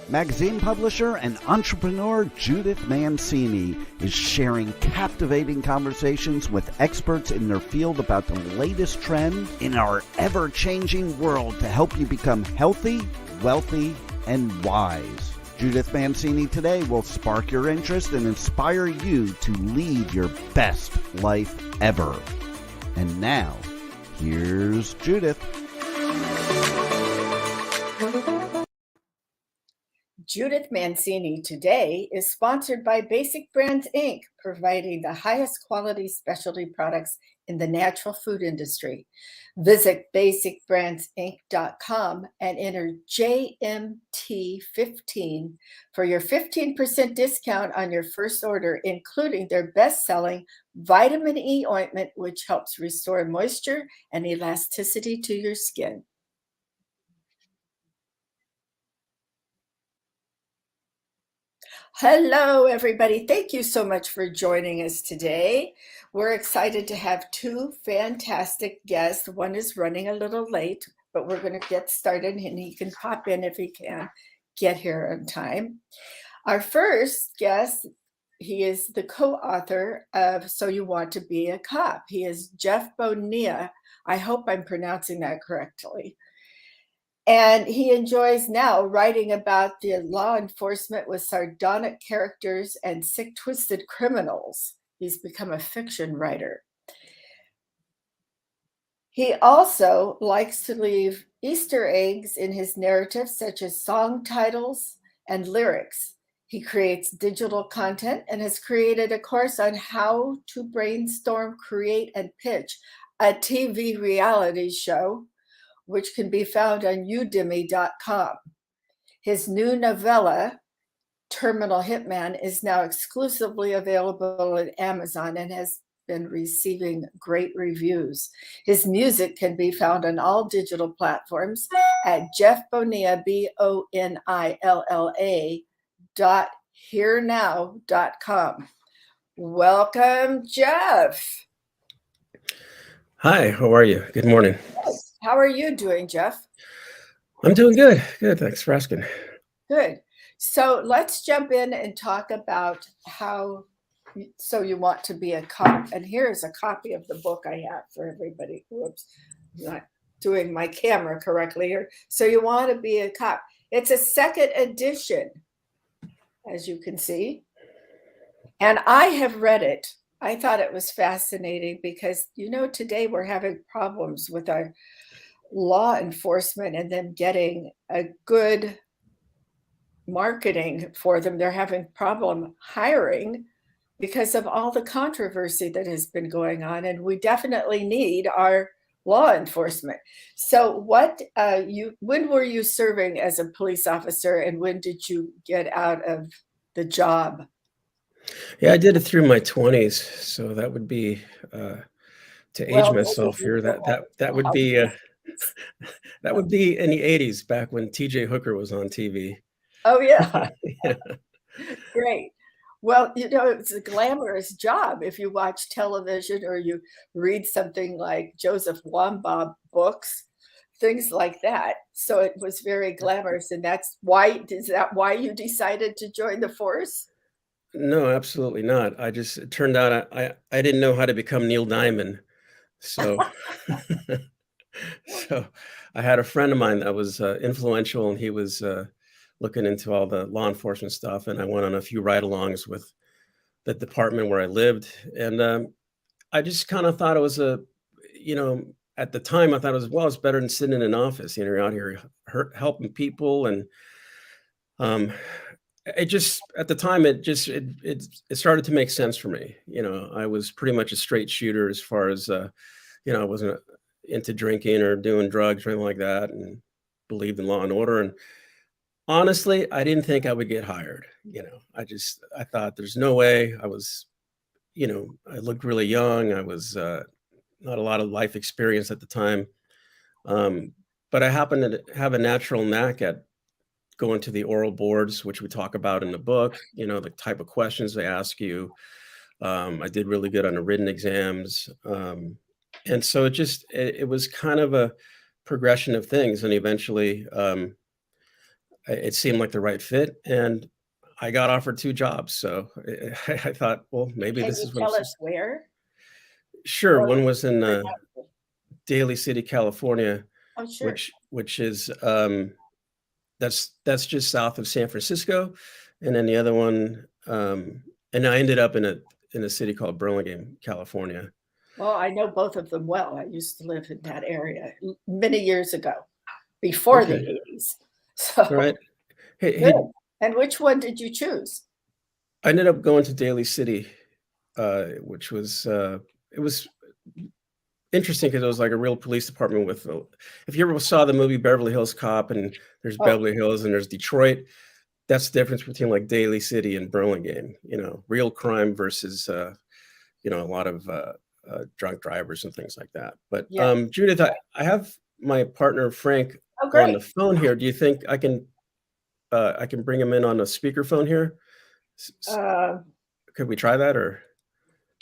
Magazine publisher and entrepreneur Judith Mancini is sharing captivating conversations with experts in their field about the latest trend in our ever-changing world to help you become healthy, wealthy, and wise. Judith Mancini today will spark your interest and inspire you to lead your best life ever. And now, here's Judith. Judith Mancini today is sponsored by Basic Brands, Inc., providing the highest quality specialty products in the natural food industry. Visit basicbrandsinc.com and enter JMT15 for your 15% discount on your first order, including their best-selling vitamin E ointment, which helps restore moisture and elasticity to your skin. Hello, everybody. Thank you so much for joining us today. We're excited to have two fantastic guests. One is running a little late, but we're going to get started, and he can pop in if he can get here on time. Our first guest, he is the co-author of So You Want to Be a Cop. He is Jeff Bonilla. I hope I'm pronouncing that correctly. And he enjoys now writing about the law enforcement with sardonic characters and sick, twisted criminals. He's become a fiction writer. He also likes to leave Easter eggs in his narratives, such as song titles and lyrics. He creates digital content and has created a course on how to brainstorm, create, and pitch a TV reality show, which can be found on udemy.com. His new novella, Terminal Hitman, is now exclusively available at Amazon and has been receiving great reviews. His music can be found on all digital platforms at Jeff Bonilla, BONILLA.hearnow.com. Welcome, Jeff. Hi, how are you? Good morning. How are you doing, Jeff? I'm doing good. Good. Thanks for asking. Good. So let's jump in and talk about how So You Want to Be a Cop. And here's a copy of the book I have for everybody. Whoops, I'm not doing my camera correctly here. So You Want to Be a Cop. It's a second edition, as you can see. And I have read it. I thought it was fascinating because, today we're having problems with our law enforcement and them getting a good marketing for them. They're having problem hiring because of all the controversy that has been going on, and we definitely need our law enforcement. So when were you serving as a police officer, and when did you get out of the job? Yeah, I did it through my 20s, so that would be to age myself here. That would be that would be in the 80s, back when TJ Hooker was on TV. Oh yeah. Yeah. Great. Well, it's a glamorous job if you watch television or you read something like Joseph Wambaugh books, things like that. So it was very glamorous, and is that why you decided to join the force? No, absolutely not. It turned out I didn't know how to become Neil Diamond. So so I had a friend of mine that was influential, and he was looking into all the law enforcement stuff, and I went on a few ride-alongs with the department where I lived, and I just kind of thought it was at the time I thought it's better than sitting in an office. You're out here helping people, and it just at the time it started to make sense for me. I was pretty much a straight shooter as far as I wasn't into drinking or doing drugs or anything like that, and believed in law and order. And honestly, I didn't think I would get hired. I thought there's no way. I was, I looked really young. I was not a lot of life experience at the time. But I happened to have a natural knack at going to the oral boards, which we talk about in the book, the type of questions they ask you. I did really good on the written exams. And so it was kind of a progression of things. And eventually it seemed like the right fit, and I got offered 2 jobs. So I thought, well, maybe Can this you is what tell it's. us where? Sure. Or One was in or- Daly City, California, oh, sure. which is that's just south of San Francisco, and then the other one, and I ended up in a city called Burlingame, California. Well, I know both of them well. I used to live in that area many years ago, before the Okay. 80s. All So right. Hey, good. hey, And which one did you choose? I ended up going to Daly City, which was it was interesting because it was like a real police department with. If you ever saw the movie Beverly Hills Cop, and there's Oh, Beverly Hills and there's Detroit, that's the difference between like Daly City and Burlingame. Real crime versus a lot of drunk drivers and things like that. But yeah. Judith, I have my partner Frank Oh, on great. the phone here. Do you think I can bring him in on a speakerphone here? Uh, Could we try that, or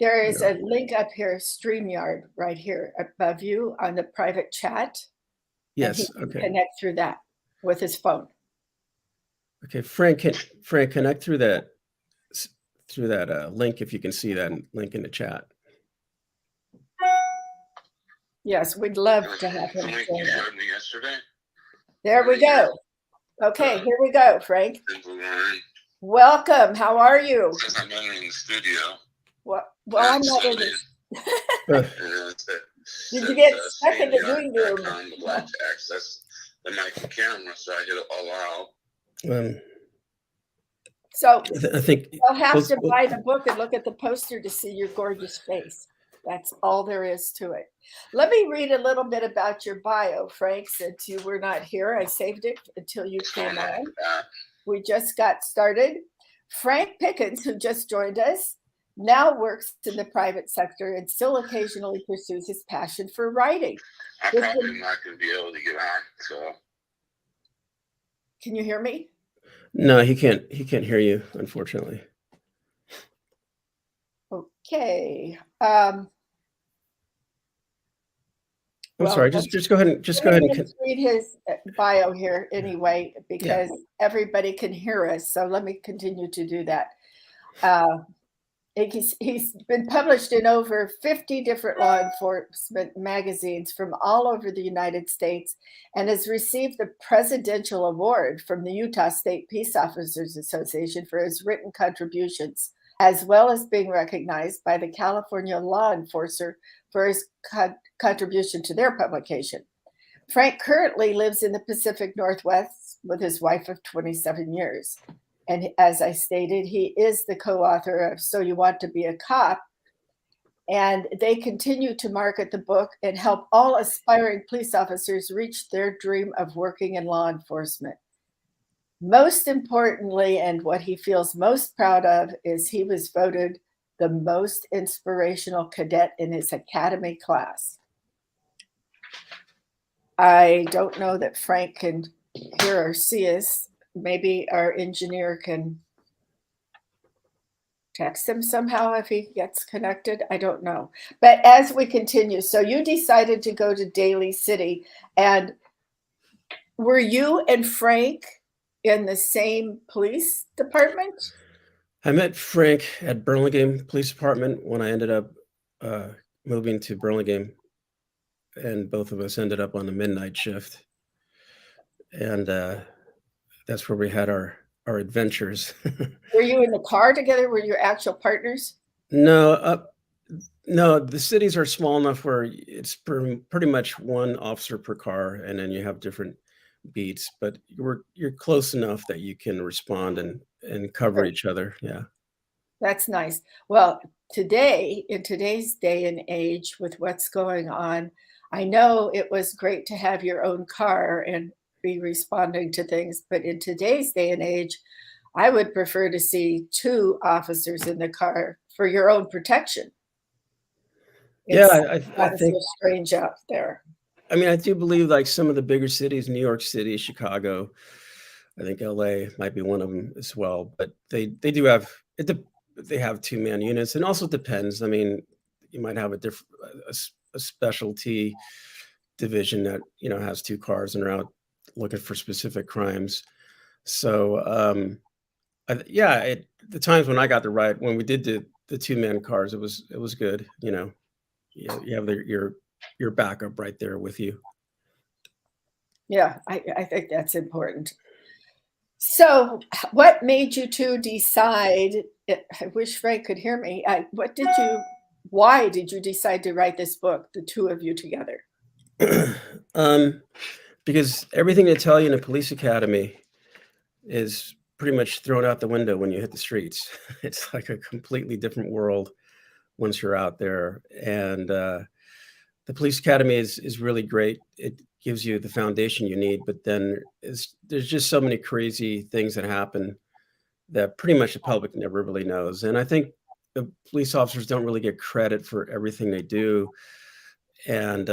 there is no? a link up here, StreamYard, right here above you on the private chat, and he Yes. can Okay. connect through that with his phone. Okay. Frank connect through that link if you can see that link in the chat. Yes, we'd love to have him You join us. showed me yesterday. There we go. Okay, here we go, Frank. Simple one. Welcome. How are you? Since I'm entering the studio. Well, I'm not in this. Did you get stuck in the green room? The black to access the mic and camera, so I hit allow. So I think you'll have to buy the book and look at the poster to see your gorgeous face. That's all there is to it. Let me read a little bit about your bio, Frank, since you were not here. I saved it until you came on. We just got started. Frank Pickins, who just joined us, now works in the private sector and still occasionally pursues his passion for writing. I'm probably not going to be able to get on, so. Can you hear me? No, he can't hear you, unfortunately. Okay. I'm sorry. Just go ahead and read his bio here anyway, because everybody can hear us. So let me continue to do that. He's been published in over 50 different law enforcement magazines from all over the United States, and has received the Presidential Award from the Utah State Peace Officers Association for his written contributions, as well as being recognized by the California Law Enforcer for his contribution to their publication. Frank currently lives in the Pacific Northwest with his wife of 27 years. And as I stated, he is the co-author of So You Want to Be a Cop. And they continue to market the book and help all aspiring police officers reach their dream of working in law enforcement. Most importantly, and what he feels most proud of, is he was voted the most inspirational cadet in his academy class. I don't know that Frank can hear or see us. Maybe our engineer can text him somehow if he gets connected. I don't know. But as we continue, so you decided to go to Daly City, and were you and Frank in the same police department? I met Frank at Burlingame Police Department when I ended up moving to Burlingame, and both of us ended up on the midnight shift. And that's where we had our adventures. Were you in the car together? Were you actual partners? No, the cities are small enough where it's pretty much one officer per car, and then you have different beats, but you're close enough that you can respond and cover each other. Yeah. That's nice. Well, today, in today's day and age with what's going on, I know it was great to have your own car and be responding to things, but in today's day and age, I would prefer to see 2 officers in the car for your own protection. I think so strange out there. I mean, I do believe like some of the bigger cities, New York City, Chicago, I think LA might be one of them as well, but they do have they have 2-man units, and also depends. I mean, you might have a specialty division that has 2 cars and are out looking for specific crimes. So the times when I got to write, when we did the 2-man cars, it was good. You have your backup right there with you. Yeah, I think that's important. So, what made you two decide? I wish Frank could hear me. Why did you decide to write this book, the two of you together? Because everything they tell you in a police academy is pretty much thrown out the window when you hit the streets. It's like a completely different world once you're out there. And the police academy is really great. It gives you the foundation you need, but then there's just so many crazy things that happen that pretty much the public never really knows. And I think the police officers don't really get credit for everything they do. And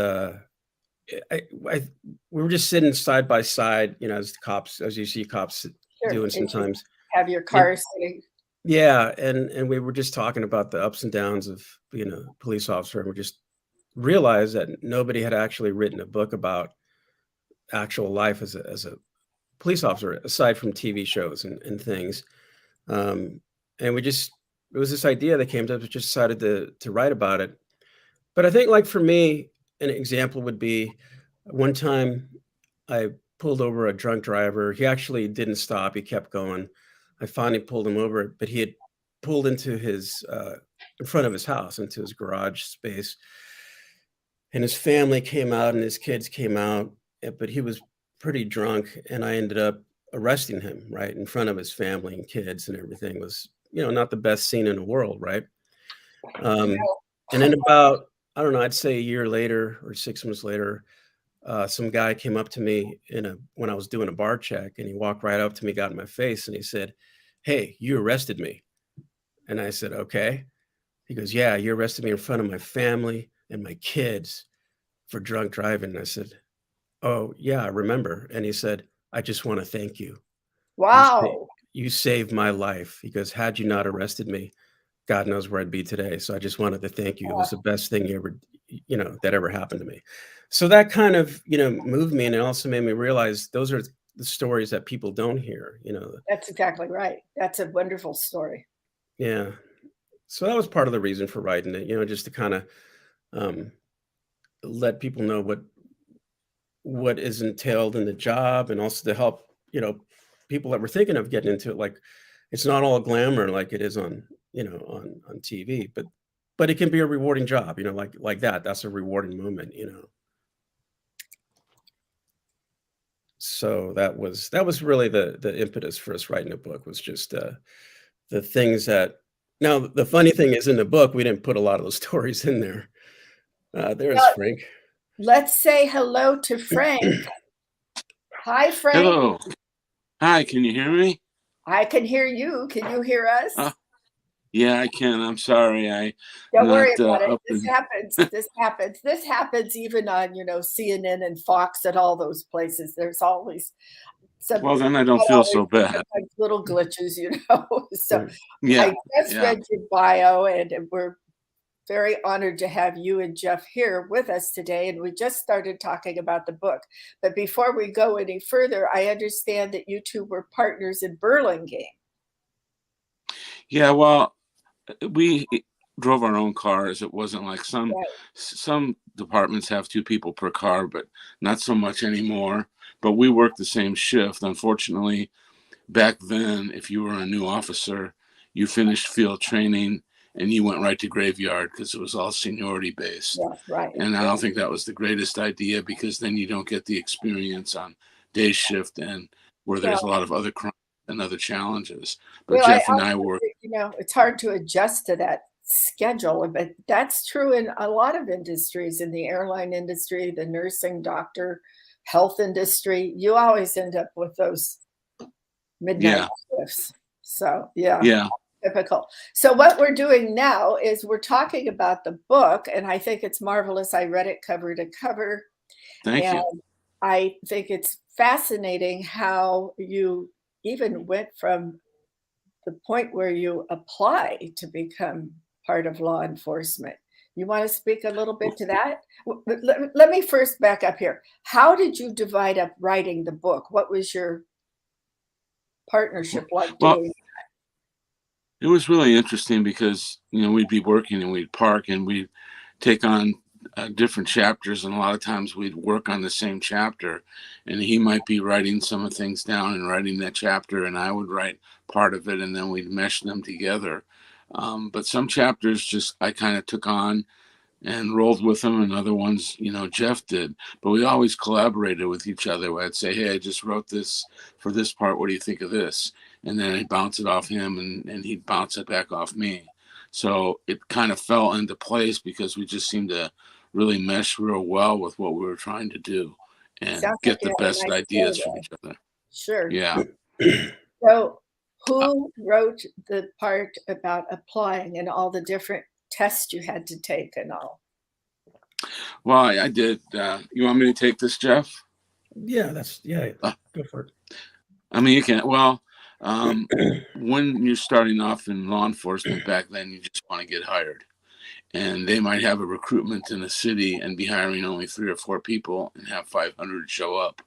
we were just sitting side by side, as you see cops Sure. doing Did you sometimes. have your car sitting? Yeah, and we were just talking about the ups and downs of being a police officer, and we just realized that nobody had actually written a book about actual life as a police officer, aside from TV shows and things. And it was this idea that came to us. We just decided to write about it. But I think, like, for me, an example would be one time I pulled over a drunk driver. He actually didn't stop. He kept going. I finally pulled him over, but he had pulled into in front of his house, into his garage space. And his family came out and his kids came out, but he was pretty drunk. And I ended up arresting him right in front of his family and kids, and everything was, not the best scene in the world. Right. And then about, I don't know, I'd say a year later or 6 months later, some guy came up to me when I was doing a bar check, and he walked right up to me, got in my face, and he said, "Hey, you arrested me." And I said, "Okay." He goes, "Yeah, you arrested me in front of my family and my kids for drunk driving." And I said, "Oh, yeah, I remember." And he said, "I just want to thank you. Wow. You saved my life." He goes, "Had you not arrested me, God knows where I'd be today. So I just wanted to thank you. It was the best thing that ever happened to me." So that kind of, moved me. And it also made me realize those are the stories that people don't hear, That's exactly right. That's a wonderful story. Yeah. So that was part of the reason for writing it, just to kind of let people know what is entailed in the job, and also to help, people that were thinking of getting into it. Like, it's not all glamour like it is on TV, but it can be a rewarding job, like that. That's a rewarding moment. So that was really the impetus for us writing a book, was just the things that. Now, the funny thing is, in the book, we didn't put a lot of those stories in there. There's Frank. Let's say hello to Frank. Hi, Frank. Hello. Hi, can you hear me? I can hear you. Can you hear us? Yeah, I can. I'm sorry. Don't worry about it. This happens. This happens even on, CNN and Fox and all those places. There's always some. Well, then I don't feel so bad. Little glitches, So yeah, I just read your bio, and we're very honored to have you and Jeff here with us today. And we just started talking about the book. But before we go any further, I understand that you two were partners in Burlingame. Yeah, well, we drove our own cars. It wasn't like some departments have 2 people per car, but not so much anymore. But we worked the same shift. Unfortunately, back then, if you were a new officer, you finished field training and you went right to graveyard, because it was all seniority based. Yeah, right. And I don't think that was the greatest idea, because then you don't get the experience on day shift, and where there's a lot of other crime and other challenges. But Jeff and I work. It's hard to adjust to that schedule, but that's true in a lot of industries, in the airline industry, the nursing, doctor, health industry. You always end up with those midnight shifts. So yeah. Typical. So what we're doing now is we're talking about the book, and I think it's marvelous. I read it cover to cover. Thank you. I think it's fascinating how you even went from the point where you apply to become part of law enforcement. You want to speak a little bit to that? Let me first back up here. How did you divide up writing the book? What was your partnership like Well, doing? it was really interesting because, we'd be working and we'd park and we'd take on different chapters. And a lot of times we'd work on the same chapter, and he might be writing some of things down and writing that chapter, and I would write part of it, and then we'd mesh them together. But some chapters just I kind of took on and rolled with them, and other ones, Jeff did. But we always collaborated with each other. I'd say, hey, I just wrote this for this part. What do you think of this? And then I'd bounce it off him, and he'd bounce it back off me. So it kind of fell into place because we just seemed to really mesh real well with what we were trying to do and Sounds get like you the had a best nice ideas flow from there. each other. Sure. Yeah. So who wrote the part about applying and all the different tests you had to take and all? Well, I did. You want me to take this, Jeff? Yeah, go for it. I mean, you can. Well, when you're starting off in law enforcement back then, you just want to get hired. And they might have a recruitment in a city and be hiring only 3 or 4 people and have 500 show up.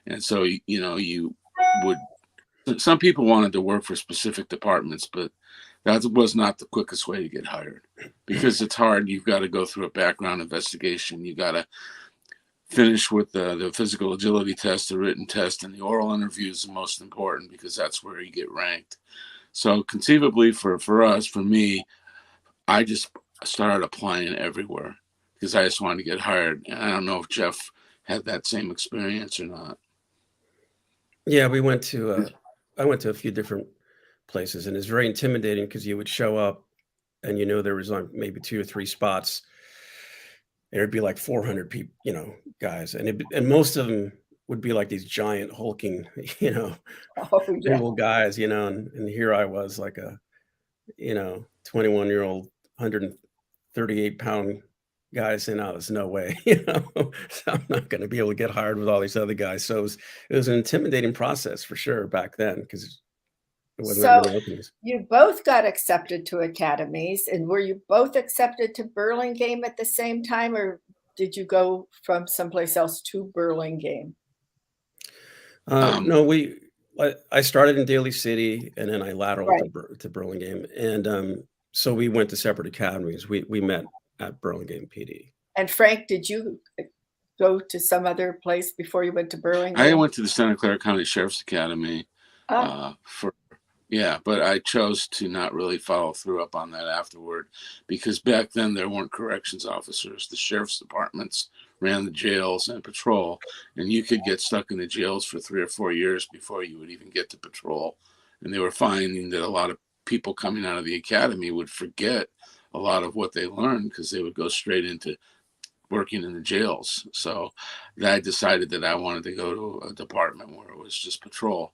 And so, you would, some people wanted to work for specific departments, but that was not the quickest way to get hired because it's hard. You've got to go through a background investigation. You got to finish with the physical agility test, the written test, and the oral interview is the most important because that's where you get ranked. So conceivably for me, I just started applying everywhere because I just wanted to get hired. And I don't know if Jeff had that same experience or not. Yeah, I went to a few different places, and it's very intimidating because you would show up and there was like maybe 2 or 3 spots. And it'd be like 400 people, guys. And most of them would be like these giant hulking, big old guys, and here I was like a, 21-year-old, 138-pound guy saying, "Oh, there's no way, so I'm not going to be able to get hired with all these other guys." So it was an intimidating process for sure back then because it wasn't that many openings. You both got accepted to academies, and were you both accepted to Burlingame at the same time, or did you go from someplace else to Burlingame? No, I started in Daly City, and then I lateraled Right. to Burlingame, and so we went to separate academies. We met at Burlingame PD. And Frank, did you go to some other place before you went to Burlingame? I went to the Santa Clara County Sheriff's Academy but I chose to not really follow through up on that afterward because back then there weren't corrections officers. The sheriff's departments ran the jails and patrol, and you could get stuck in the jails for 3 or 4 years before you would even get to patrol. And they were finding that a lot of people coming out of the academy would forget a lot of what they learned because they would go straight into working in the jails. So I decided that I wanted to go to a department where it was just patrol.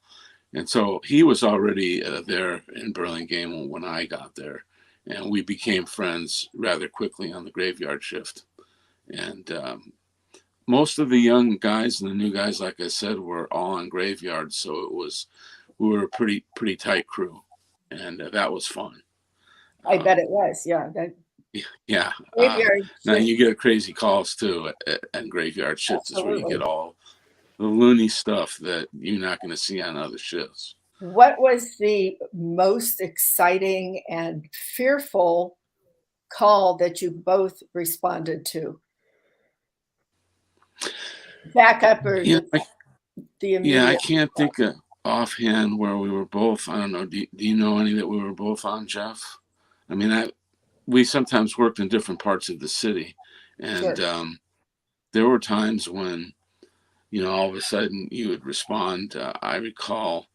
And so he was already there in Burlingame when I got there, and we became friends rather quickly on the graveyard shift. And most of the young guys and the new guys, like I said, were all on graveyard. So we were a pretty tight crew, and that was fun. I bet it was. Yeah. Yeah. Graveyard now shift. you get crazy calls too at graveyard shifts. Is where you Absolutely. get all the loony stuff that you're not going to see on other shifts. What was the most exciting and fearful call that you both responded to? Back up or the immediate? I can't think of offhand where we were both. I don't know. Do you know any that we were both on, Jeff? I mean, we sometimes worked in different parts of the city, and Sure. There were times when, all of a sudden you would respond. I recall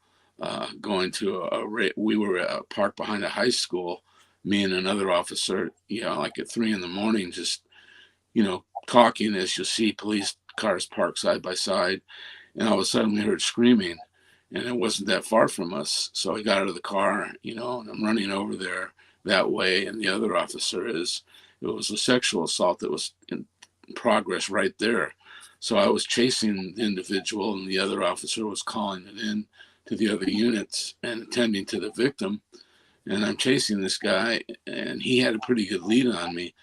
going to we were parked behind a high school, me and another officer, like at 3 a.m, just, talking as you'll see police cars parked side by side. And all of a sudden we heard screaming, and it wasn't that far from us. So I got out of the car, and I'm running over there that way. And the other officer it was a sexual assault that was in progress right there. So I was chasing the individual, and the other officer was calling it in to the other units and attending to the victim. And I'm chasing this guy, and he had a pretty good lead on me.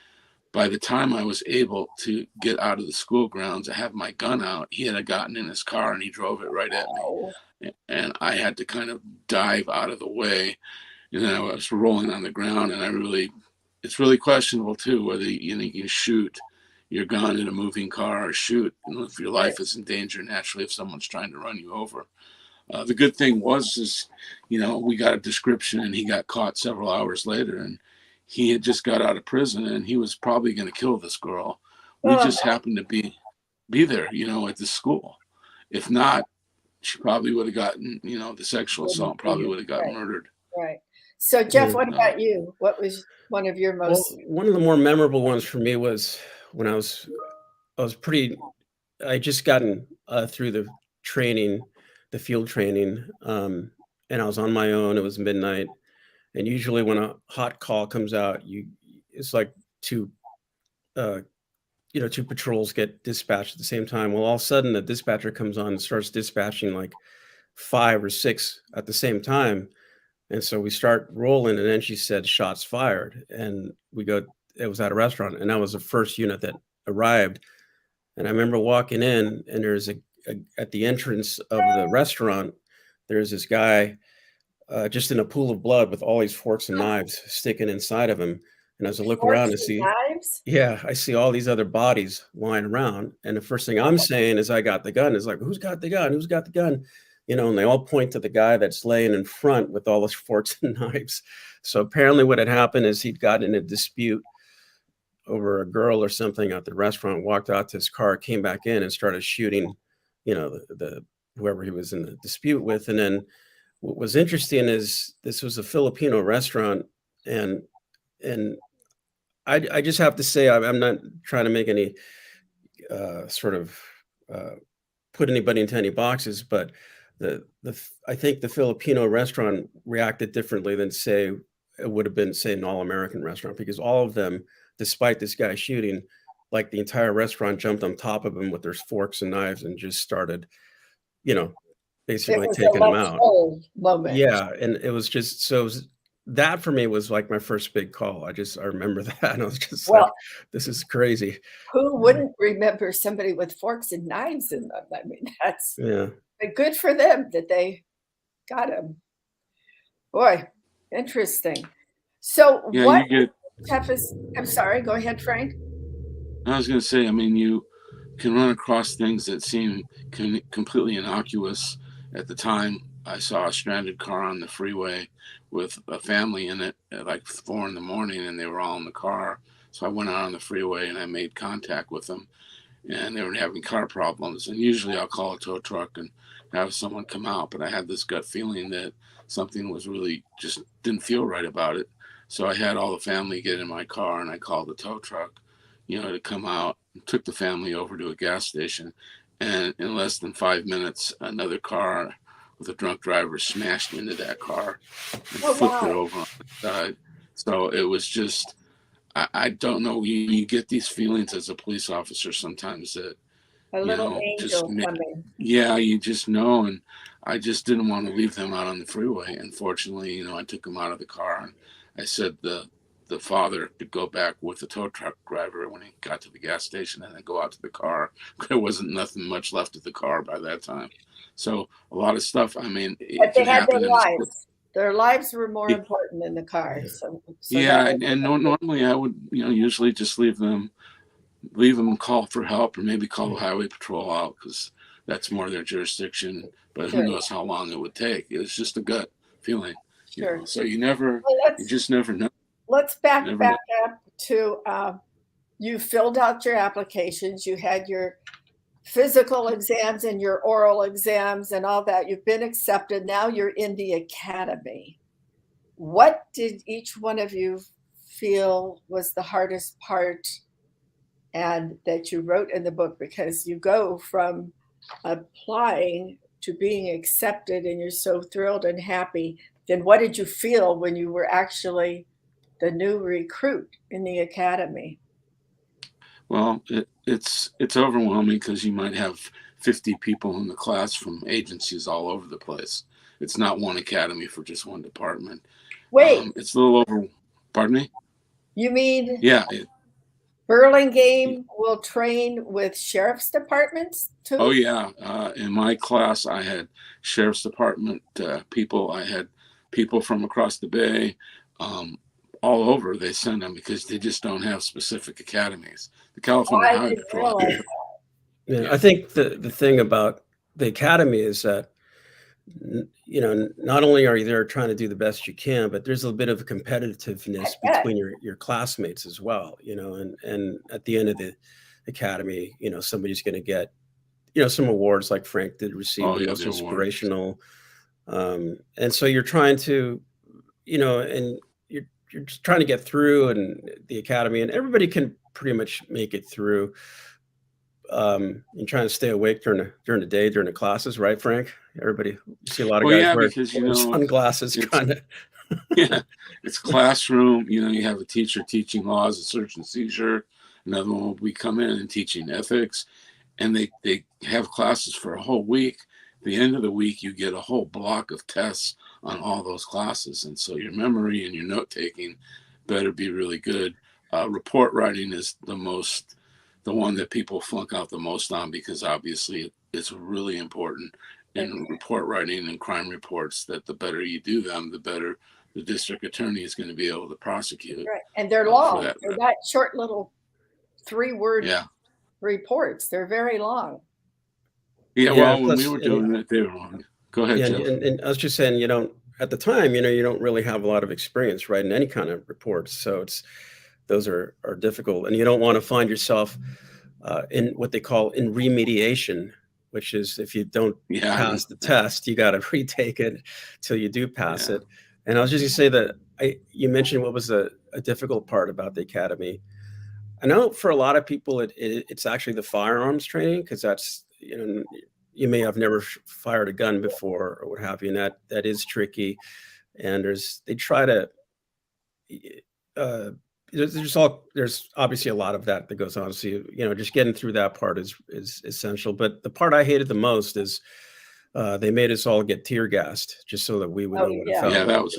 by the time I was able to get out of the school grounds, I have my gun out. He had gotten in his car and he drove it right at me. And I had to kind of dive out of the way. And then I was rolling on the ground, and it's really questionable too, whether you shoot your gun in a moving car or shoot, if your life is in danger naturally if someone's trying to run you over. The good thing was we got a description, and he got caught several hours later, and he had just got out of prison, and he was probably going to kill this girl. We just happened to be there, at the school. If not, she probably would have gotten, the sexual assault, probably would have got murdered. Right. So Jeff, what about you? What was one of your most? Well, one of the more memorable ones for me was when I just gotten through the training, the field training, and I was on my own. It was midnight, and usually when a hot call comes out, it's like two patrols get dispatched at the same time. Well, all of a sudden the dispatcher comes on and starts dispatching like 5 or 6 at the same time. And so we start rolling, and then she said, "Shots fired." And it was at a restaurant, and that was the first unit that arrived. And I remember walking in, and there's at the entrance of the restaurant, there's this guy just in a pool of blood with all these forks and knives sticking inside of him. And as I look around and see, I see all these other bodies lying around. And the first thing I'm saying is, I got the gun. It's like, who's got the gun? Who's got the gun? And they all point to the guy that's laying in front with all his forks and knives. So apparently what had happened is he'd gotten in a dispute over a girl or something at the restaurant, walked out to his car, came back in and started shooting, the whoever he was in the dispute with. And then what was interesting is this was a Filipino restaurant, and I just have to say, I'm not trying to make any put anybody into any boxes, but I think the Filipino restaurant reacted differently than, say, it would have been, say, an all-American restaurant, because all of them, despite this guy shooting, like the entire restaurant jumped on top of him with their forks and knives and just started, basically taking him out. Moment. Yeah, and it was just that for me was like my first big call. I remember that, and I was just like, this is crazy. Who wouldn't remember somebody with forks and knives in them? I mean, that's good for them that they got him. Boy, interesting. So what? I'm sorry. Go ahead, Frank. I was going to say, you can run across things that seem completely innocuous. At the time, I saw a stranded car on the freeway with a family in it at like 4 a.m, and they were all in the car. So I went out on the freeway and I made contact with them, and they were having car problems. And usually I'll call a tow truck and have someone come out, but I had this gut feeling that something was really just didn't feel right about it. So I had all the family get in my car, and I called the tow truck, to come out, and took the family over to a gas station. And in less than 5 minutes, another car with a drunk driver smashed into that car and flipped it over on the side. So it was just, I don't know, you get these feelings as a police officer sometimes that, a little angel coming. Yeah, you just know. And I just didn't want to leave them out on the freeway. Unfortunately, I took them out of the car, and I said the father could go back with the tow truck driver when he got to the gas station and then go out to the car. There wasn't nothing much left of the car by that time. So a lot of stuff, but they had their lives. Their lives were more important than the car. So normally I would, usually just leave them and call for help, or maybe call the highway patrol out, because that's more their jurisdiction. But who knows how long it would take. It was just a gut feeling. Sure. So you just never know. Let's back up to you filled out your applications. You had your physical exams and your oral exams and all that. You've been accepted. Now you're in the academy. What did each one of you feel was the hardest part, and that you wrote in the book? Because you go from applying to being accepted, and you're so thrilled and happy. Then what did you feel when you were actually the new recruit in the academy? Well, it's overwhelming, because you might have 50 people in the class from agencies all over the place. It's not one academy for just one department. Wait, it's a little over. Pardon me? You mean? Yeah. Burlingame will train with sheriff's departments too? Oh yeah. In my class, I had sheriff's department people. I had people from across the bay, all over. They send them because they just don't have specific academies. The California I Highway didn't Patrol. realize Yeah, I think the thing about the academy is that not only are you there trying to do the best you can, but there's a bit of a competitiveness bet. between your classmates as well. And at the end of the academy, somebody's going to get some awards like Frank did receive Oh the yeah, most the awards. inspirational. And so you're trying to, and you're just trying to get through and the academy, and everybody can pretty much make it through. And trying to stay awake during the day, during the classes, right, Frank? Everybody, you see a lot of Well, guys yeah, wearing because sunglasses, kind of. yeah, it's classroom. You have a teacher teaching laws of search and seizure. Another one will be coming in and teaching ethics, and they have classes for a whole week. At the end of the week, you get a whole block of tests on all those classes, and so your memory and your note taking better be really good. Report writing is the one that people flunk out the most on, because obviously it's really important in report writing and crime reports that the better you do them, the better the district attorney is going to be able to prosecute. Right. And they're long. They're not short little 3-word reports. They're very long. Yeah, well, when we were doing it, they were long. Go ahead, Jeff. And I was just saying, at the time, you don't really have a lot of experience writing any kind of reports. So those are difficult, and you don't want to find yourself in what they call in remediation, which is if you don't pass the test, you got to retake it till you do pass it. And I was just going to say that you mentioned what was a difficult part about the academy. I know for a lot of people, it's actually the firearms training, because that's, you may have never fired a gun before or what have you, and that is tricky. And they try to, there's obviously a lot of that goes on. So, just getting through that part is essential. But the part I hated the most is they made us all get tear gassed just so that we would know what it felt like. Yeah, that was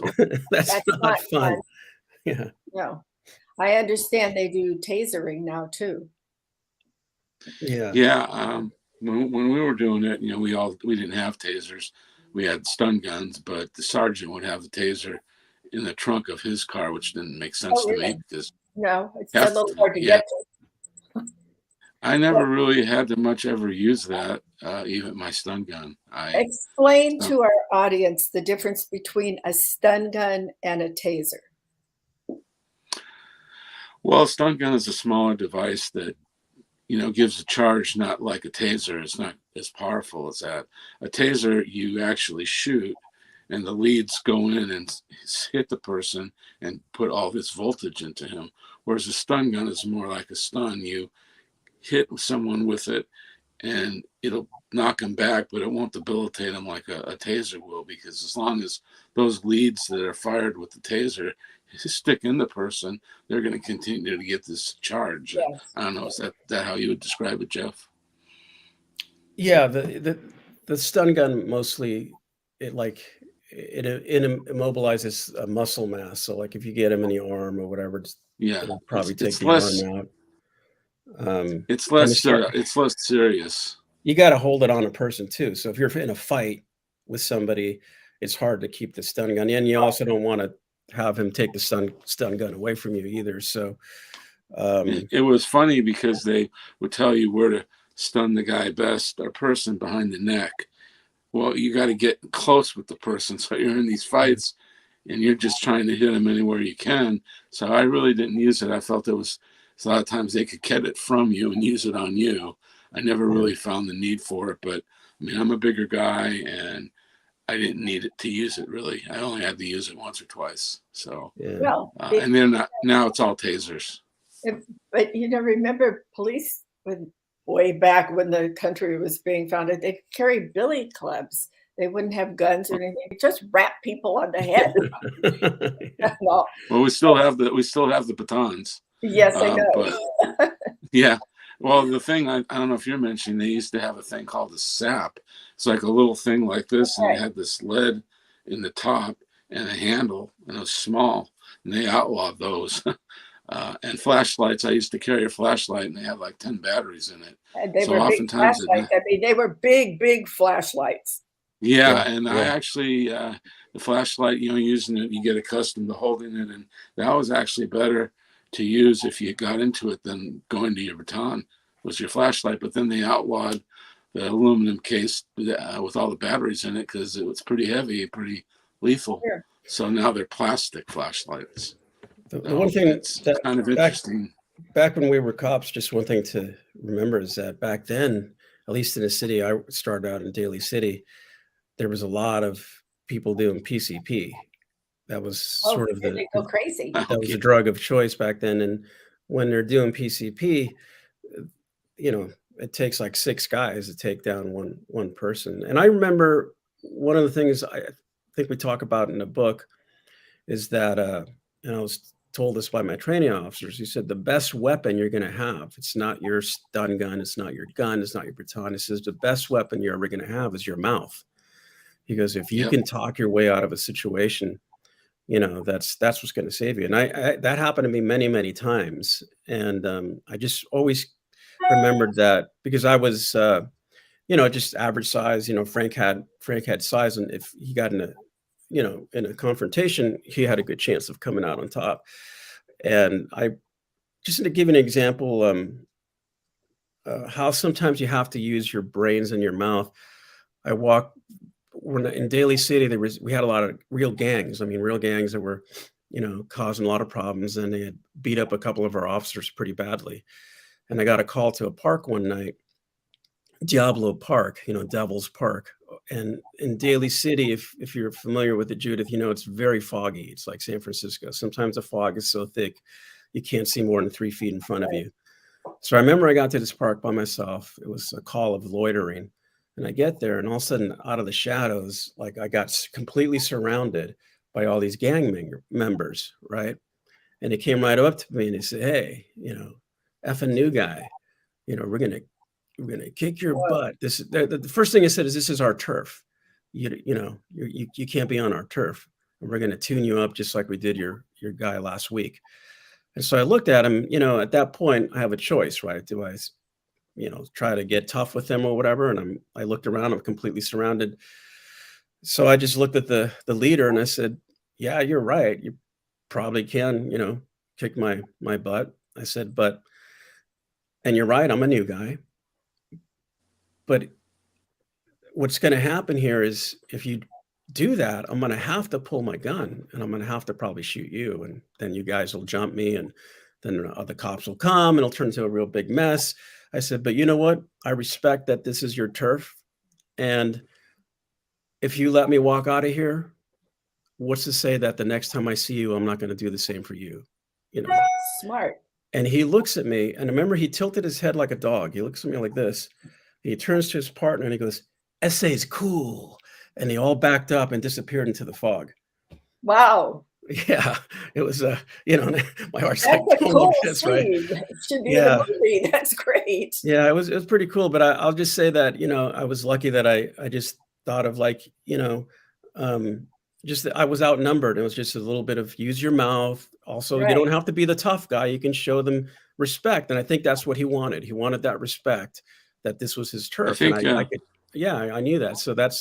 that's not fun. Yeah. No, I understand they do tasering now too. Yeah. Yeah. When we were doing it, we didn't have tasers. We had stun guns, but the sergeant would have the taser in the trunk of his car, which didn't make sense to me, because it's a little hard to get to. I never really had to much ever use that, even my stun gun. Explain to our audience the difference between a stun gun and a taser. Well, a stun gun is a smaller device that, gives a charge, not like a taser. It's not as powerful as that. A taser, you actually shoot, and the leads go in and hit the person and put all this voltage into him. Whereas a stun gun is more like a stun. You hit someone with it, and it'll knock them back, but it won't debilitate them like a taser will, because as long as those leads that are fired with the taser stick in the person, they're going to continue to get this charge. Yes. I don't know, is that how you would describe it, Jeff? Yeah, the stun gun mostly, it immobilizes a muscle mass. So like if you get him in the arm or whatever, it'll probably take the arm out. It's less serious. You got to hold it on a person too. So if you're in a fight with somebody, it's hard to keep the stun gun, and you also don't want to have him take the stun gun away from you either. So it was funny because they would tell you where to stun the guy best, or person behind the neck. Well, you got to get close with the person. So you're in these fights and you're just trying to hit him anywhere you can. So I really didn't use it. I felt a lot of times they could get it from you and use it on you. I never really found the need for it, but I mean, I'm a bigger guy and I didn't need it to use it really. I only had to use it once or twice. So, and then now it's all tasers. But remember police way back when the country was being founded, they carried billy clubs. They wouldn't have guns or anything. They just rap people on the head. Well, we still have the batons. Yes, I know. But, yeah. Well, the thing I don't know if you're mentioning, they used to have a thing called a sap. It's like a little thing like this, and it had this lead in the top and a handle, and it was small. And they outlawed those. And flashlights, I used to carry a flashlight and they had like 10 batteries in it. And they So were big oftentimes flashlights. I mean, they were big flashlights. yeah, Yeah, and I yeah. actually the flashlight, using it, you get accustomed to holding it, and that was actually better to use if you got into it than going to your baton was your flashlight. But then they outlawed the aluminum case with all the batteries in it because it was pretty heavy, pretty lethal. Sure. So now they're plastic flashlights. The one So thing it's that kind of back interesting. back when we were cops, just one thing to remember is that back then, at least in the city I started out in Daly City, there was a lot of people doing PCP. That was Oh, sort of did they go crazy? that was Okay. the drug of choice back then. And when they're doing PCP, it takes like 6 guys to take down one person. And I remember one of the things I think we talk about in the book is that, and I was told this by my training officers. He said the best weapon you're going to have, it's not your stun gun, it's not your gun, it's not your baton. He says the best weapon you're ever going to have is your mouth. He goes, if you Yep. can talk your way out of a situation, that's what's going to save you. And I that happened to me many times. And I just always remembered that because I was, just average size. Frank had size, and if he got in a confrontation, he had a good chance of coming out on top. And I just to give an example, how sometimes you have to use your brains and your mouth. I walked when in Daly City. We had a lot of real gangs. I mean, real gangs that were, causing a lot of problems, and they had beat up a couple of our officers pretty badly. And I got a call to a park one night, Diablo Park, Devil's Park. And in Daly City, if you're familiar with it, Judith, it's very foggy. It's like San Francisco. Sometimes the fog is so thick you can't see more than 3 feet in front of you. So I remember I got to this park by myself. It was a call of loitering. And I get there, and all of a sudden, out of the shadows, like I got completely surrounded by all these gang members, right? And they came right up to me and they said, "Hey, effing new guy, we're gonna kick your butt." This the first thing I said is, "This is our turf. You can't be on our turf, and we're gonna tune you up just like we did your guy last week." And so I looked at him. At that point, I have a choice, right? Do I try to get tough with them or whatever? And I looked around, I'm completely surrounded. So I just looked at the leader and I said, "Yeah, you're right. You probably can, kick my butt." I said, and you're right, I'm a new guy. But what's going to happen here is if you do that, I'm going to have to pull my gun and I'm going to have to probably shoot you. And then you guys will jump me and then other cops will come and it'll turn into a real big mess. I said, but you know what? I respect that this is your turf. And if you let me walk out of here, what's to say that the next time I see you, I'm not going to do the same for you? Smart. And he looks at me, and I remember he tilted his head like a dog. He looks at me like this. He turns to his partner and he goes, "Essay's cool." And they all backed up and disappeared into the fog. Wow. Yeah, it was my heart's That's like, a "Don't cool look this way." scene. It should be in Yeah. a movie. That's great. Yeah, it was pretty cool. But I'll just say that, I was lucky that I just thought of like, just that I was outnumbered. It was just a little bit of use your mouth. Also, you Right. don't have to be the tough guy. You can show them respect. And I think that's what he wanted. He wanted that respect, that this was his turf. think, And I knew that. So that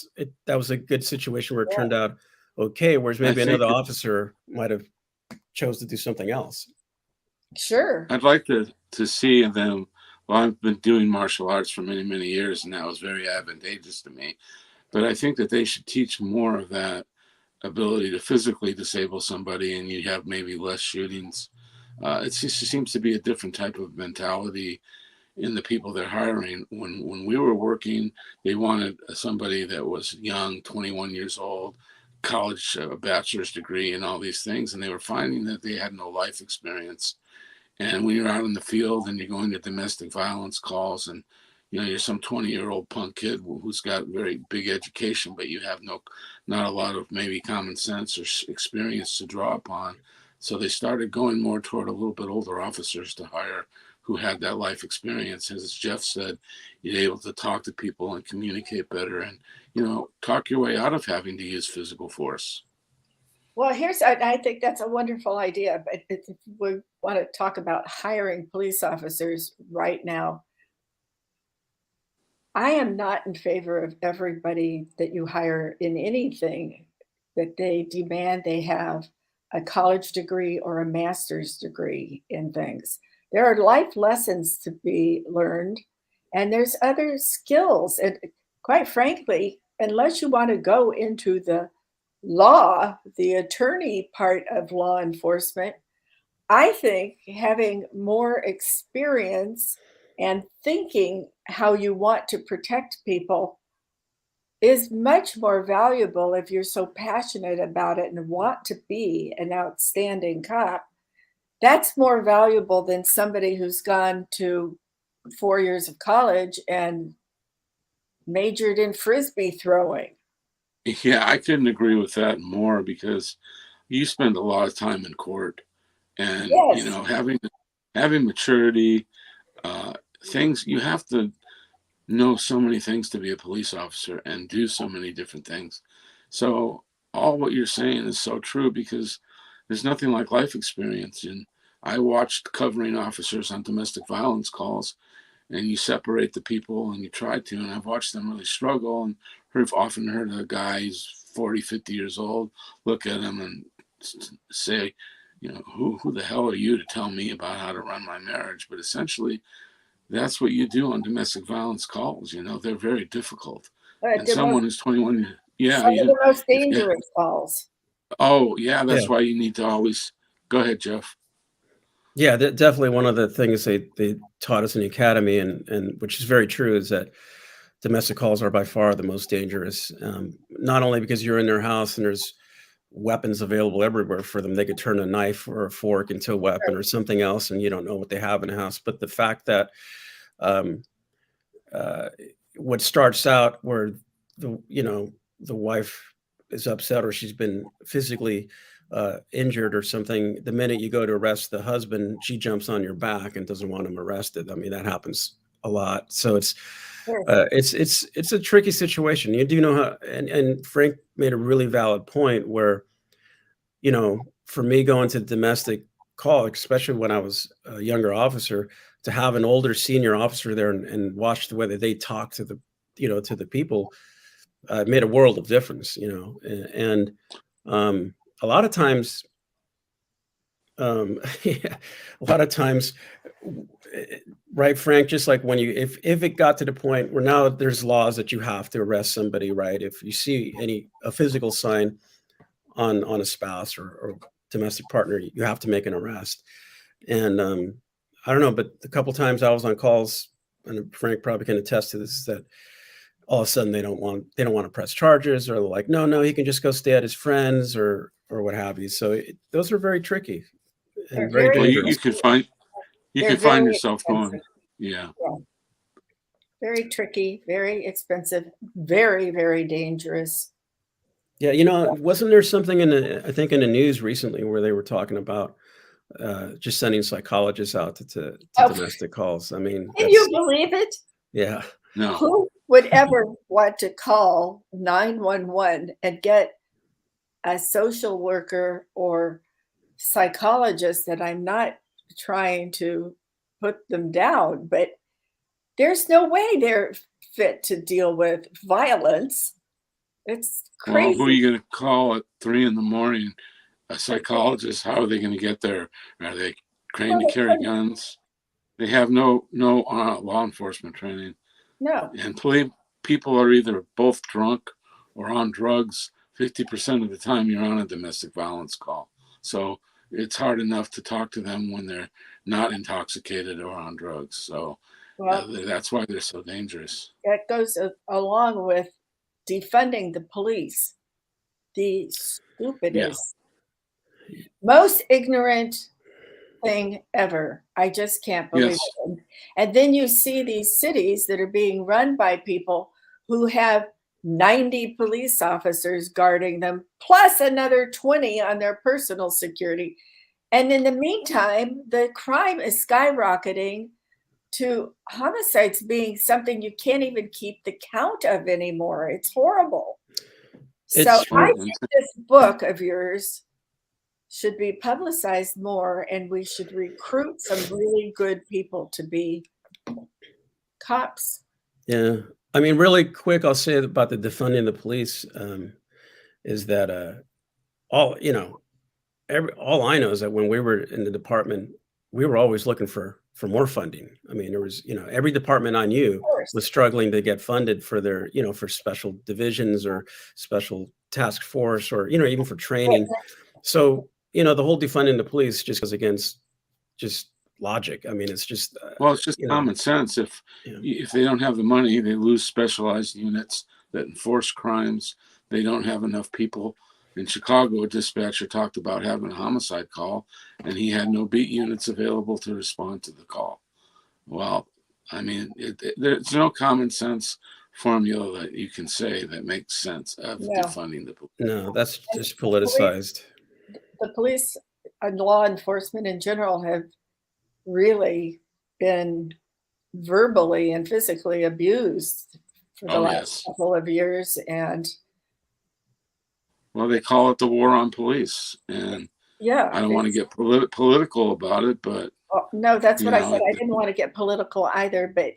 was a good situation where it turned out okay. Whereas maybe another officer might have chose to do something else. Sure. I'd like to see them. Well, I've been doing martial arts for many years, and that was very advantageous to me. But I think that they should teach more of that ability to physically disable somebody, and you have maybe less shootings. It just seems to be a different type of mentality in the people they're hiring. When we were working, they wanted somebody that was young, 21 years old, college, bachelor's degree, and all these things, and they were finding that they had no life experience. And when you're out in the field and you're going to domestic violence calls and you're some 20-year-old punk kid who's got very big education, but you have not a lot of maybe common sense or experience to draw upon. So they started going more toward a little bit older officers to hire who had that life experience. As Jeff said, you're able to talk to people and communicate better and, talk your way out of having to use physical force. Well, I think that's a wonderful idea, but if we want to talk about hiring police officers right now, I am not in favor of everybody that you hire in anything that they demand they have a college degree or a master's degree in things. There are life lessons to be learned, and there's other skills. And quite frankly, unless you want to go into the law, the attorney part of law enforcement, I think having more experience and thinking how you want to protect people is much more valuable if you're so passionate about it and want to be an outstanding cop. That's more valuable than somebody who's gone to 4 years of college and majored in frisbee throwing. Yeah, I couldn't agree with that more because you spend a lot of time in court, and Yes. having maturity, things you have to know so many things to be a police officer and do so many different things. So all what you're saying is so true because there's nothing like life experience. And I watched covering officers on domestic violence calls, and you separate the people and you try to, and I've watched them really struggle, and often heard a guy who's 40, 50 years old look at him and say, who the hell are you to tell me about how to run my marriage? But essentially, that's what you do on domestic violence calls. They're very difficult. And someone who's 21, some of the most dangerous calls. Oh, yeah, that's Yeah. why you need to always go ahead, Jeff. Yeah, definitely one of the things they taught us in the academy, and which is very true, is that domestic calls are by far the most dangerous. Not only because you're in their house and there's weapons available everywhere for them. They could turn a knife or a fork into a weapon or something else, and you don't know what they have in the house. But the fact that what starts out where the wife is upset or she's been physically injured or something, the minute you go to arrest the husband, she jumps on your back and doesn't want him arrested. I mean, that happens a lot. So it's a tricky situation. You do know how, and Frank made a really valid point where, for me going to domestic call, especially when I was a younger officer, to have an older senior officer there and watch the way that they talk to the people, made a world of difference, and a lot of times, yeah, a lot of times, right, Frank, just like when if it got to the point where now there's laws that you have to arrest somebody, right? If you see a physical sign on a spouse or domestic partner, you have to make an arrest. And I don't know, but a couple times I was on calls, and Frank probably can attest to this, that all of a sudden they don't want to press charges, or they're like, no, he can just go stay at his friends or what have you. So those are very tricky and very dangerous. You could find yourself going, yeah. Very tricky, very expensive, very, very dangerous. Yeah, wasn't there something I think in the news recently where they were talking about just sending psychologists out to domestic calls? I mean, can you believe it? Yeah. No. Who would ever want to call 911 and get a social worker or psychologist, that I'm not trying to put them down, but there's no way they're fit to deal with violence. It's crazy. Well, who are you going to call at 3 a.m? A psychologist? How are they going to get there? Are they trained to carry guns? They have no law enforcement training. No. And people are either both drunk or on drugs 50% of the time you're on a domestic violence call. So it's hard enough to talk to them when they're not intoxicated or on drugs. So that's why they're so dangerous. That goes along with defunding the police. The stupidest, most ignorant thing ever. I just can't believe it. And then you see these cities that are being run by people who have 90 police officers guarding them, plus another 20 on their personal security. And in the meantime, the crime is skyrocketing to homicides being something you can't even keep the count of anymore. It's horrible. So It's I true. think this book of yours should be publicized more, and we should recruit some really good people to be cops. Yeah. I mean, really quick, I'll say about the defunding the police, is that all you know, all I know is that when we were in the department, we were always looking for more funding. I mean, there was, every department I Of knew course. was struggling to get funded for their, for special divisions or special task force or, even for training. So, the whole defunding the police just goes against just logic. I mean, it's just, Well, it's just common sense. Yeah. If they don't have the money, they lose specialized units that enforce crimes. They don't have enough people. In Chicago, a dispatcher talked about having a homicide call, and he had no beat units available to respond to the call. Well, I mean, there's no common sense formula that you can say that makes sense of No. defunding the police. No, that's just politicized. The police and law enforcement in general have really been verbally and physically abused for the last couple of years. And well, they call it the war on police, and yeah, I don't want to get political about it, but no, that's what I said. I didn't want to get political either, but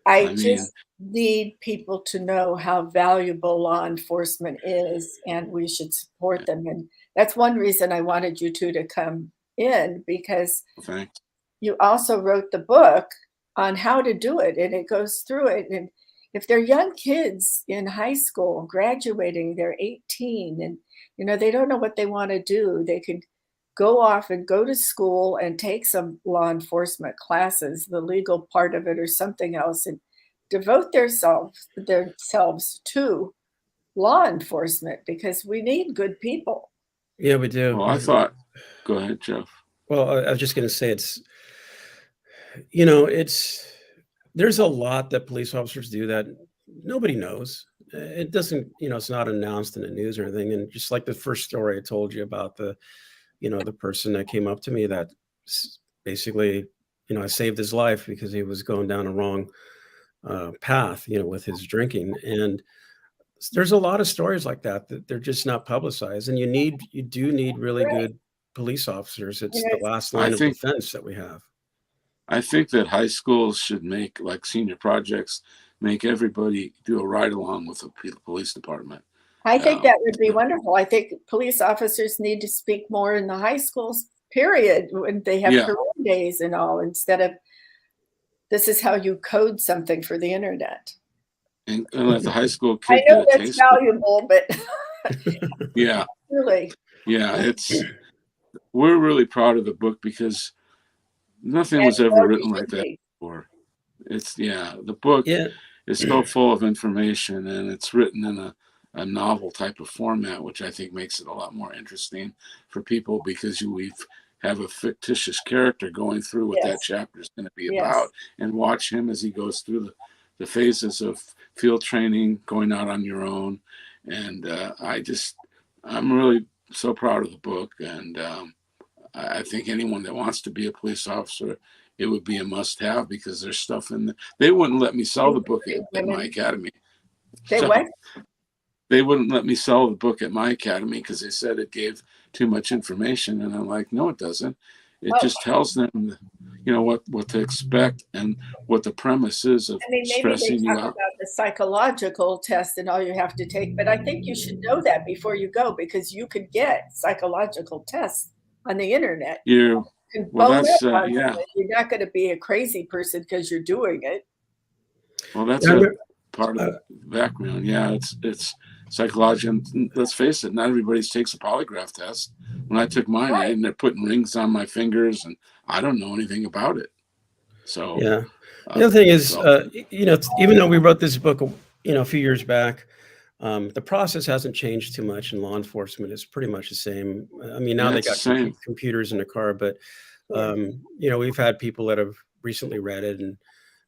I just need people to know how valuable law enforcement is, and we should support them. And that's one reason I wanted you two to come in, because you also wrote the book on how to do it, and it goes through it. And if they're young kids in high school graduating, they're 18, and they don't know what they want to do, they could go off and go to school and take some law enforcement classes, the legal part of it or something else, and devote themselves to law enforcement, because we need good people. Yeah, we do. Well, I thought, go ahead, Jeff. Well, I was just going to say there's a lot that police officers do that nobody knows. It doesn't, it's not announced in the news or anything. And just like the first story I told you about the person that came up to me that basically, I saved his life because he was going down a wrong path, with his drinking. And there's a lot of stories like that they're just not publicized. And you do need really good police officers. It's the last line of defense that we have. I think that high schools should make, like senior projects, make everybody do a ride along with the police department. I think that would be wonderful. I think police officers need to speak more in the high schools, period, when they have career days and all, instead of this is how you code something for the internet. And let the high school kids I know that's valuable, but really. Yeah, we're really proud of the book because nothing was ever written like that before. The book is so full of information, and it's written in a novel type of format, which I think makes it a lot more interesting for people, because we have a fictitious character going through what that chapter is going to be about, and watch him as he goes through the phases of field training, going out on your own. And I'm really so proud of the book. And I think anyone that wants to be a police officer, it would be a must-have, because there's stuff in there. They wouldn't let me sell the book at my academy. They wouldn't let me sell the book at my academy because they said it gave too much information. And I'm like, no, it doesn't. It just tells them, what to expect and what the premise is of stressing you out. About the psychological test and all you have to take, but I think you should know that before you go, because you could get psychological tests on the internet. You're not going to be a crazy person because you're doing it. Well, that's part of the background. Yeah, it's psychology. And let's face it, not everybody takes a polygraph test. When I took mine, I ended up putting rings on my fingers, and I don't know anything about it. So the other thing is, even though we wrote this book, a few years back, the process hasn't changed too much in law enforcement. It's pretty much the same. I mean, now they got computers in the car, but we've had people that have recently read it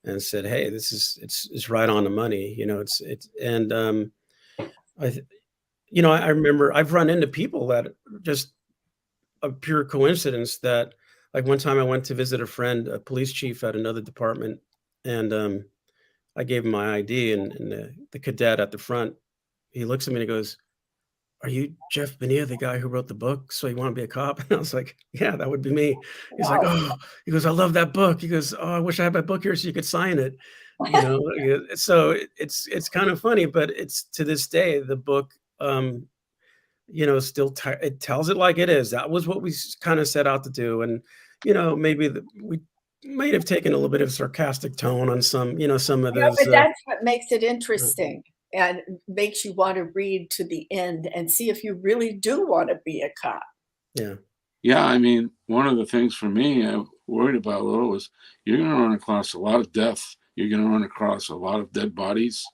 and said, "Hey, it's right on the money." I remember I've run into people that just a pure coincidence that, like, one time I went to visit a friend, a police chief at another department, and I gave him my ID, and the cadet at the front he looks at me and he goes, "Are you Jeff Bonilla, the guy who wrote the book? So you want to be a cop?" And I was like, "Yeah, that would be me." He's like, Wow. "Oh," he goes, "I love that book." He goes, "Oh, I wish I had my book here so you could sign it." You know, so it's kind of funny, but it's to this day, the book, you know, still it tells it like it is. That was what we kind of set out to do. And, you know, maybe we might have taken a little bit of sarcastic tone on some, you know, some of Yeah, those. but that's what makes it interesting and makes you want to read to the end and see if you really do want to be a cop. Yeah. Yeah, I mean, one of the things for me I worried about a little was you're going to run across a lot of death. You're going to run across a lot of dead bodies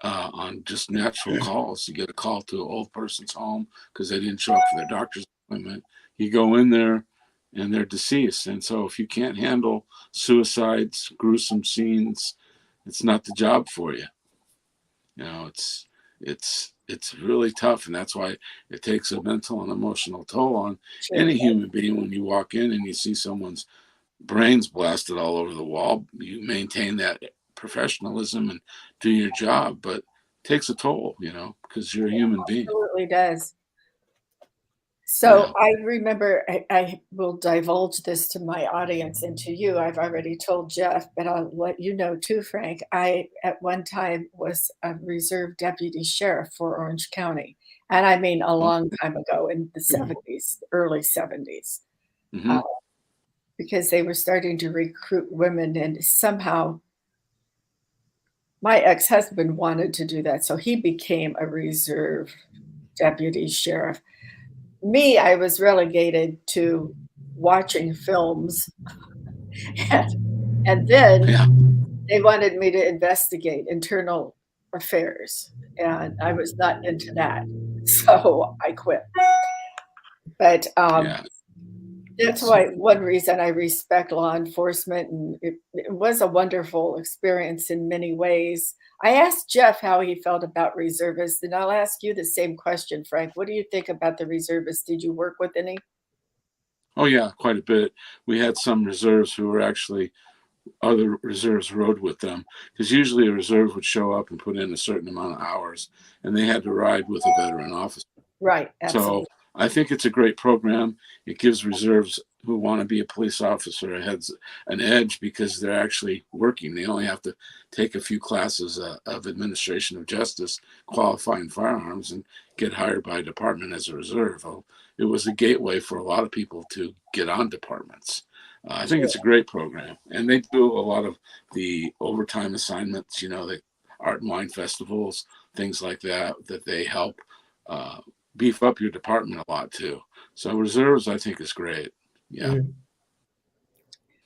on just natural calls. You get a call to an old person's home because they didn't show up for their doctor's appointment. You go in there and they're deceased. And so if you can't handle suicides, gruesome scenes, it's not the job for you. You know, it's really tough, and that's why it takes a mental and emotional toll on any human being. When you walk in and you see someone's brains blasted all over the wall, you maintain that professionalism and do your job, but it takes a toll, you know, because you're a human being. Absolutely does. So Yeah. I remember, I will divulge this to my audience and to you. I've already told Jeff, but I'll let you know too, Frank. I, at one time, was a reserve deputy sheriff for Orange County. And I mean, a long time ago in the 70s, early 70s, Mm-hmm. because they were starting to recruit women. And somehow my ex-husband wanted to do that. So he became a reserve deputy sheriff. Me, I was relegated to watching films, and then Yeah. they wanted me to investigate internal affairs, and I was not into that, so I quit. But Yeah. that's why one reason I respect law enforcement, and it was a wonderful experience in many ways. I asked Jeff how he felt about reservists, and I'll ask you the same question, Frank. What do you think about the reservists? Did you work with any? Oh, yeah, quite a bit. We had some reserves who were actually other reserves rode with them, because usually a reserve would show up and put in a certain amount of hours, and they had to ride with a veteran officer. Right, So absolutely. I think it's a great program. It gives reserves who want to be a police officer an edge because they're actually working. They only have to take a few classes of administration of justice, qualifying firearms, and get hired by a department as a reserve. It was a gateway for a lot of people to get on departments. I think it's a great program, and they do a lot of the overtime assignments, you know, the art and wine festivals, things like that, that they help beef up your department a lot too. So reserves, I think, is great. Yeah. Mhm.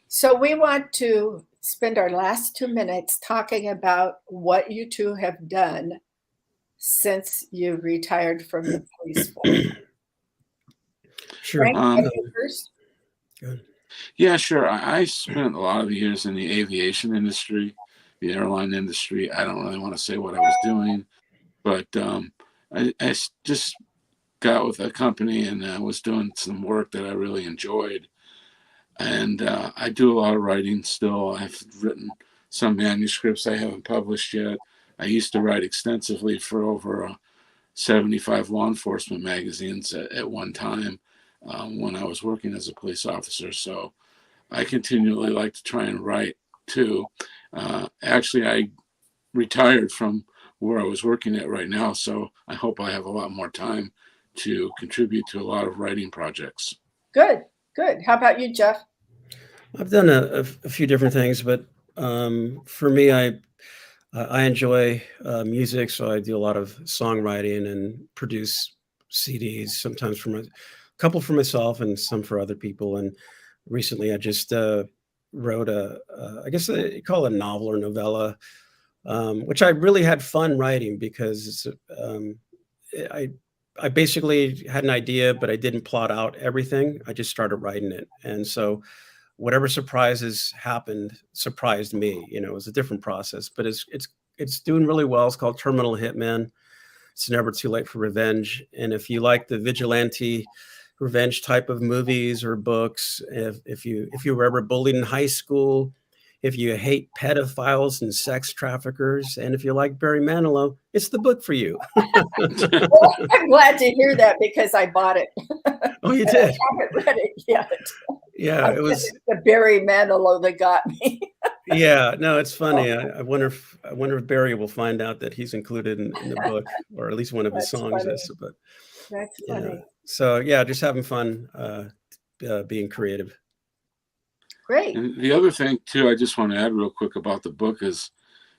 So we want to spend our last 2 minutes talking about what you two have done since you retired from the police force. Sure. Frank, you first? Good. Yeah, sure. I spent a lot of years in the aviation industry, the airline industry. I don't really want to say what I was doing, but I just got with a company and was doing some work that I really enjoyed. And I do a lot of writing still. I've written some manuscripts I haven't published yet. I used to write extensively for over 75 law enforcement magazines at one time when I was working as a police officer. So I continually like to try and write too. Actually, I retired from where I was working at right now, so I hope I have a lot more time to contribute to a lot of writing projects. Good, good. How about you, Jeff? I've done a few different things, but for me, I enjoy music, so I do a lot of songwriting and produce CDs, sometimes for a couple for myself and some for other people. And recently, I just wrote I guess you call it a novel or novella, which I really had fun writing because I basically had an idea, but I didn't plot out everything. I just started writing it, and so whatever surprises happened surprised me. You know, it was a different process, but it's doing really well. It's called Terminal Hitman. It's never too late for revenge. And if you like the vigilante revenge type of movies or books, if you were ever bullied in high school, if you hate pedophiles and sex traffickers, and if you like Barry Manilow, it's the book for you. Well, I'm glad to hear that because I bought it. Oh, you did? I haven't read it yet. Yeah, it was the Barry Manilow that got me. Yeah, no, it's funny. I wonder if Barry will find out that he's included in the book, or at least one of his That's songs funny. is. But That's funny. so yeah, just having fun, being creative. Great. And the other thing too, I just want to add real quick about the book is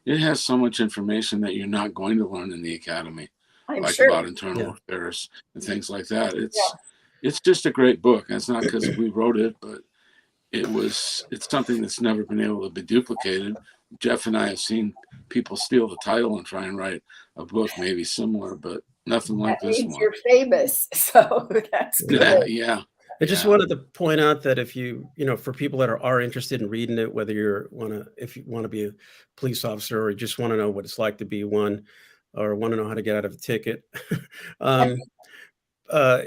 it has so much information that you're not going to learn in the academy, I'm like sure. about internal affairs and things like that. It's just a great book. It's not because we wrote it, but it's something that's never been able to be duplicated. Jeff and I have seen people steal the title and try and write a book maybe similar, but nothing like That this means one. you're famous, so that's good. Yeah. I just wanted to point out that if for people that are interested in reading it, whether if you want to be a police officer or you just want to know what it's like to be one, or want to know how to get out of a ticket,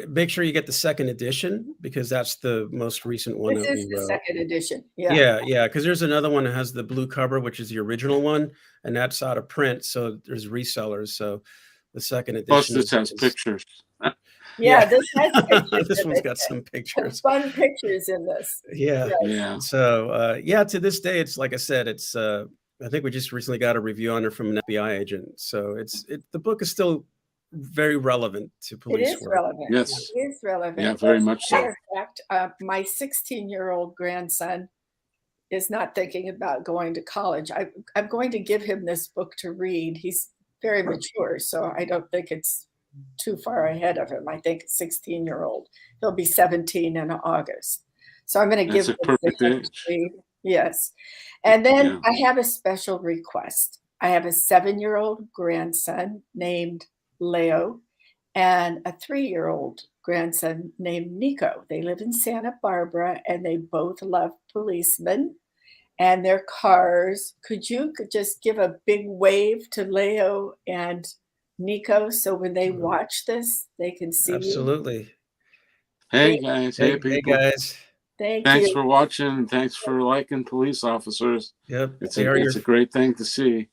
make sure you get the second edition, because that's the most recent one. This is the second edition. Yeah. Because there's another one that has the blue cover, which is the original one, and that's out of print. So there's resellers. So the second edition. Plus, this has pictures. Yeah, this has pictures. This one's got some pictures. Fun pictures in this. Yeah. Yes. Yeah. So to this day, it's like I said, it's I think we just recently got a review on it from an FBI agent. So the book is still very relevant to police It is work. relevant. Yes. It is relevant. Yeah, very much As a matter so. of fact, my 16-year-old grandson is not thinking about going to college. I'm going to give him this book to read. He's very mature, so I don't think it's too far ahead of him. I think 16-year-old. He'll be 17 in August. So I'm going to give That's a him perfect this age. to read. Yes. And then Yeah. I have a special request. I have a 7-year-old grandson named Leo and a 3-year-old grandson named Nico. They live in Santa Barbara and they both love policemen and their cars. Could you just give a big wave to Leo and Nico so when they watch this, they can see you? Absolutely. Hey guys, hey people. Hey guys. Thanks you. for watching. Thanks for liking police officers. Yep. It's a great thing to see.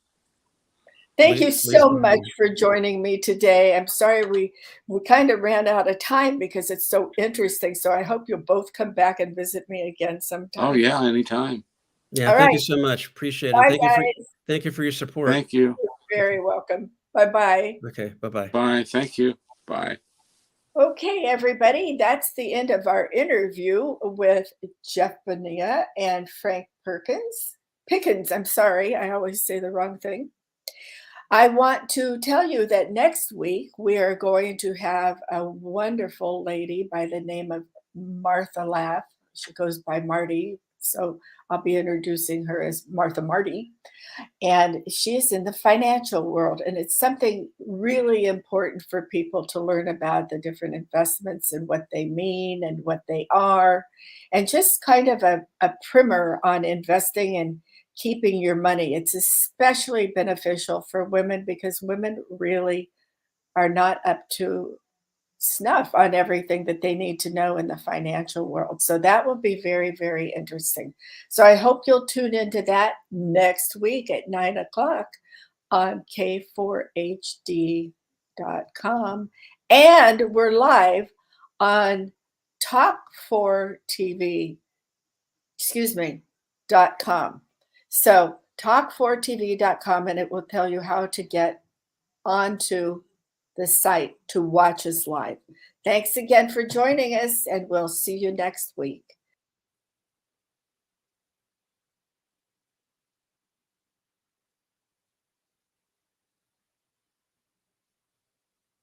Thank you so much for joining me today. I'm sorry we kind of ran out of time because it's so interesting. So I hope you'll both come back and visit me again sometime. Oh yeah, anytime. Yeah, All thank right. you so much. Appreciate it. Bye, Thank you for your support. Thank you. You're very welcome. Bye-bye. Okay, bye-bye. Bye. Thank you. Bye. Okay, everybody, that's the end of our interview with Jeff Bonilla and Frank Pickins. I'm sorry, I always say the wrong thing. I want to tell you that next week we are going to have a wonderful lady by the name of Martha Laff. She goes by Marty, so I'll be introducing her as Martha Marty. And she's in the financial world, and it's something really important for people to learn about the different investments and what they mean and what they are, and just kind of a primer on investing and keeping your money. It's especially beneficial for women because women really are not up to snuff on everything that they need to know in the financial world. So that will be very, very interesting. So I hope you'll tune into that next week at 9:00 on K4HD.com. And we're live on Talk4TV.com. So Talk4TV.com, and it will tell you how to get onto the site to watch us live. Thanks again for joining us, and we'll see you next week.